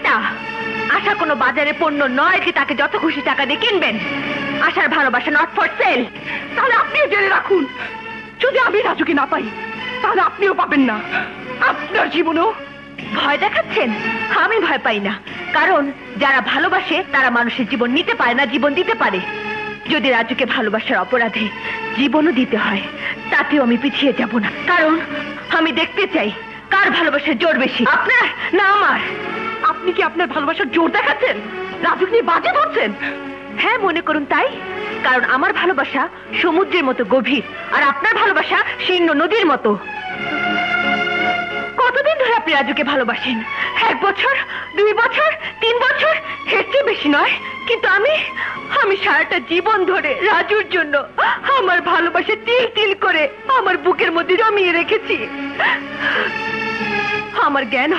না, আশা কোনো বাজারে পণ্য নয় যে তাকে যত খুশি টাকা দিয়ে কিনবেন। আশার ভালোবাসা নট ফর সেল। তাহলে আপনিও জেনে রাখুন, যদি আমি রাজুকে না পাই তাহলে আপনিও পাবেন না। আপনার জীবনও। ভয় দেখাচ্ছেন? আমি ভয় পাই না, কারণ যারা ভালোবাসে তারা মানুষের জীবন নিতে পারে না, জীবন দিতে পারে। যদি রাজুকে ভালোবাসার অপরাধে জীবনও দিতে হয় তাতেও আমি পিছিয়ে যাব না, কারণ আমি দেখতে চাই কার ভালোবাসার জোর বেশি, আপনার না আমার। আপনি কি আপনার ভালোবাসার জোর দেখাচ্ছেন? রাজুকে নিয়ে বাজে ধরছেন? হ্যাঁ, মনে করুন তাই। কারণ আমার ভালোবাসা সমুদ্রের মতো গভীর, আর আপনার ভালোবাসা শীর্ণ নদীর মতো। কতদিন ধরে আপনি রাজুকে ভালোবাসেন? 1 বছর, 2 বছর, 3 বছর, এর চেয়ে বেশি নয়। কিন্তু আমি সারাটা জীবন ধরে রাজুর জন্য আমার ভালোবাসা তিল তিল করে আমার বুকের মধ্যে জমিয়ে রেখেছি। আমার জ্ঞান